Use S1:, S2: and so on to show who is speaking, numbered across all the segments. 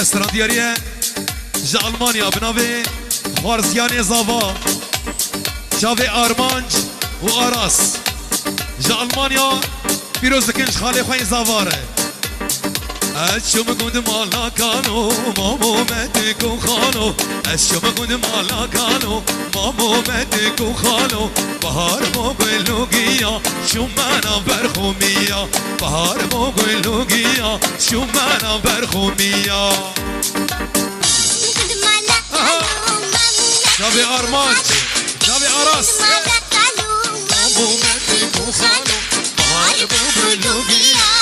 S1: استرادیاریه جا المانیا بناوی خارزیان زاوا جاوی آرمانج و آراس جا المانیا پیروز دکنش خالی خواه زاواره اشم گند مالا کانو مامو مدکو خانو اشم گند مالا کانو مامو مدکو خانو بهار مو گلو گیا شومانا برخومیا بهار مو گلو گیا شومانا برخومیا جاوی آرمانج جاوی آراس مامو مدکو خانو بهار مو گلو گیا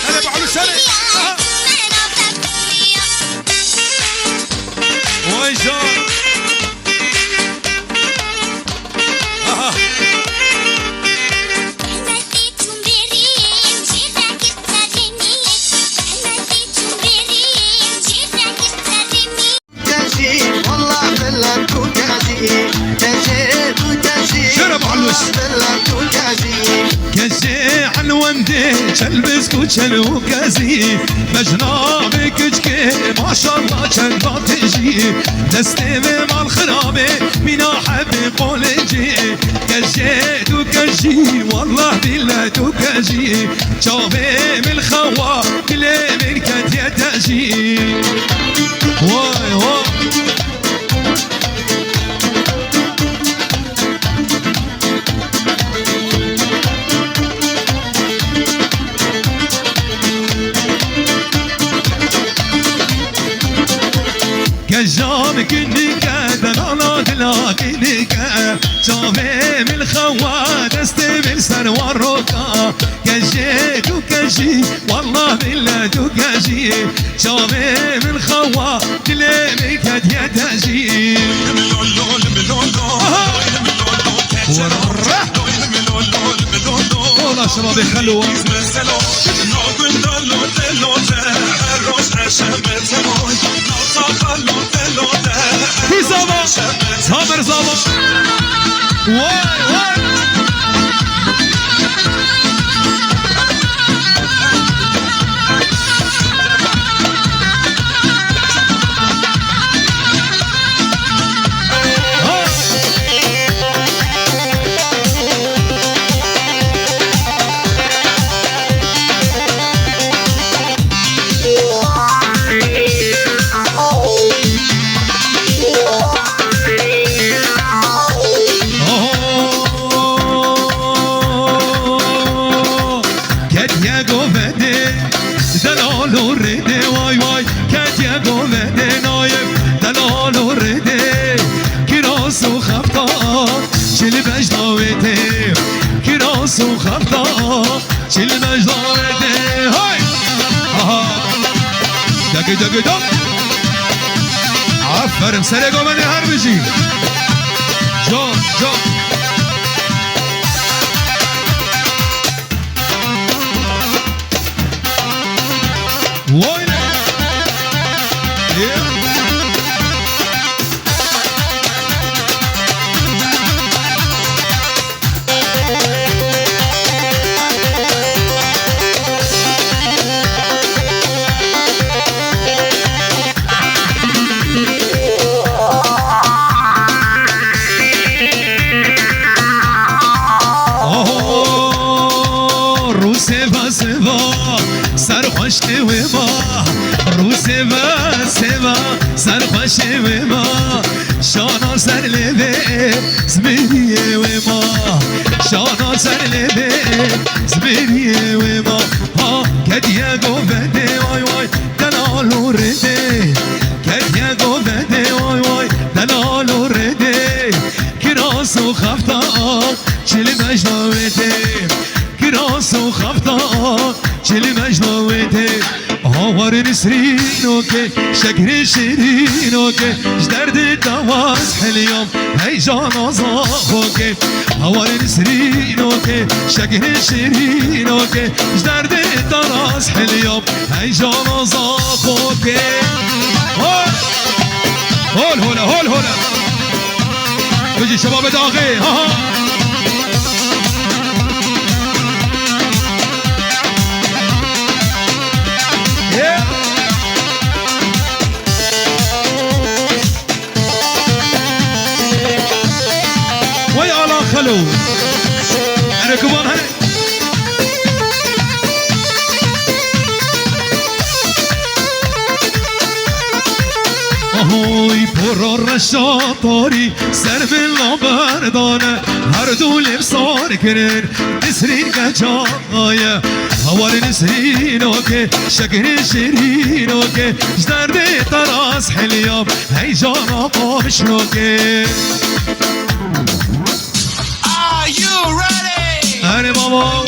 S1: هلا بعلو شرق ويجان شرب علوش كجي عنوندي شلبس كوشلو كازي مجنابك كجكي ما شاء الله شلبا تجي دستي مع الخرابي منا حبي قولجي كجي دو كجي والله بالله دو كجي شابي من الخوا كلي من كتيا تجي واي واي كجام كنيكا دلالا دلا كنيكا شافي من الخوا دستي من سروار روكا كجيت وكجي والله بالله دوكاجي شافي من الخوا دلي من كديا تاجي والله شبابي خلوة في زابا سامر زابا واي واي دق دق عفرم سرقو من هربجي جون جون وين سرخوش وما شانا سر لبه زمینیه وما شانا سر لبه زمینیه وما ها کدیه گوبده وای وای دلالو رده کدیه گوبده وای وای دلالو رده کراسو خفتا چلی مجنوته کراسو خفتا چلی مجنوته هوار نسرينو كي شكر شيرينو كي جدرد دواز حليوم هيجان زاخو كي هوار نسرينو كي شكر شيرينو كي جدرد دواز حليوم هيجان زاخو كي هول هولا هول هولا بيجي شباب داغي ها كبار هلا آهای پر رشاتاری سر بلا بردانه هر دو لبسار کنن نسرین گجای هوار نسرینو که شکر شیرینو که جدرد تراس حلیاب هی جانا قامشنو که
S2: Are you ready?
S1: هره بابا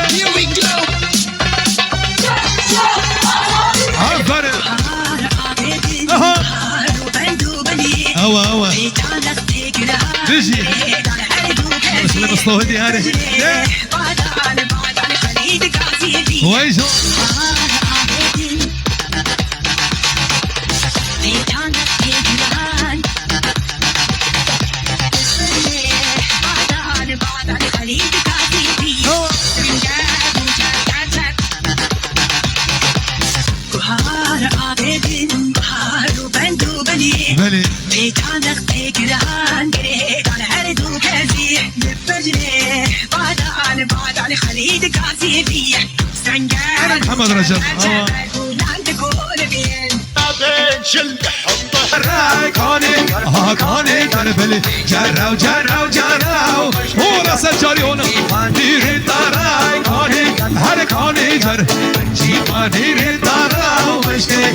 S2: Here we go.
S1: عفره هوا هوا بيجي بس اللي بصوتي هذه ويجو بلي
S3: بيتانك تجران قريت على هرد وكازي بفجري بعد عن خليد كاسي بيه سنجار
S1: محمد رجب كاني كربلي جراو جراو جراو ولا سجاري هنا دير داراي كاني هر كاني جر جيبا دير داراو مشتي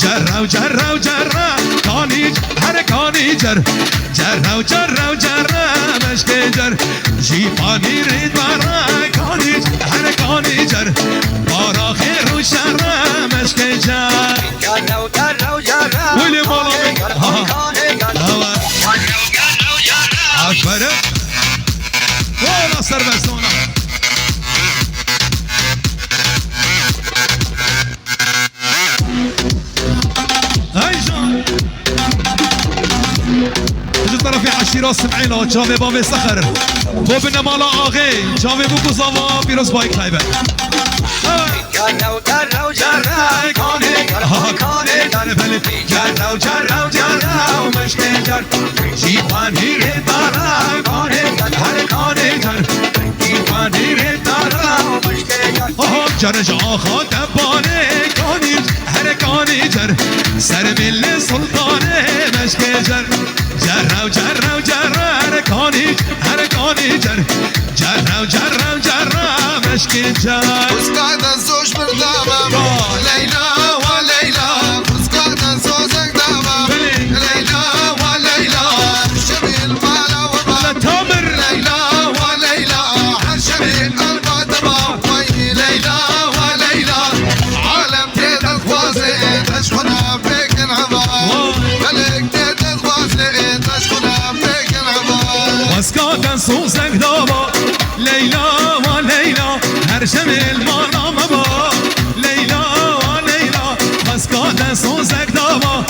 S1: جراو جراو جراو كاني هر كاني جر جراو جراو جراو مشتي جر جيبا دير داراي كاني هر كاني جر بارا خير وشر مشتي جر ولي مالامي عجبره ولا سربستونه هاي جان جو طرفي عشيرة سمعينا جاوي بابي سخر بو بنا مالا آغي جاوي بو كوزاوا بيروز بايك خايبه جراو جراو جراو مشته جر جیبانی ره دارا کانه هر کانه جر جیبانی ره دارا مشته جر جر جا خاطبانه کانی هر کانی جر سر مل سلطانه مشته جر جراو جراو جراو هر کانی جر جراو جراو جراو مشته جر
S4: وسقعد الزوج بردامة ليلى وليلى وسقعد الزوجك دامة ليلى وليلى شبيه المالا وما
S1: تامر
S4: ليلى وليلى شبيه البادمة ليلى وليلى عالم تيدا خوازي تشخنا بيك العبا ملك تيدا خوازي تشخنا بيك العبا
S1: وسقعد صوصك دابا ليلى وليلى هر شمل مانا مبا ليلى وليلى وسقعد صوصك دابا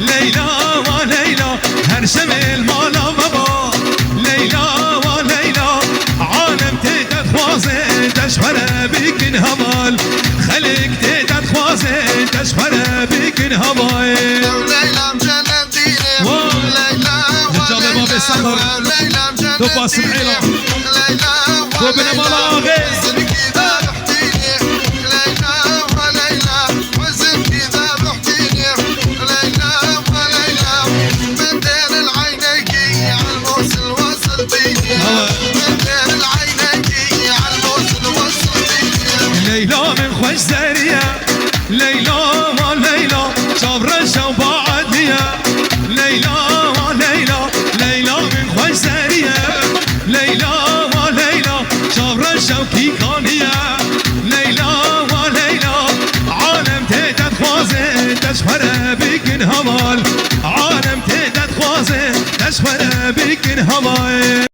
S1: ليلى وليلى هر شمل مانا مبا ليلى وليلى عالم تيتت خوازي تشفر بيكن همال خلق تيتت خوازي تشفر بيكن همال
S4: ليلى مجنن ديني ليلى وليلى
S1: تو باس العيلة تو بنا ملاغي ليلى من خوش زارية ليلى وليلى شابرشة وبعدنية ليلى وليلى ليلى من خوش زارية ليلى وليلى شابرشة وكيكانية ليلى وليلى عالم تيتت خوازي تشفر بيكن همال عالم تيتت خوازي تشفر بيكن همال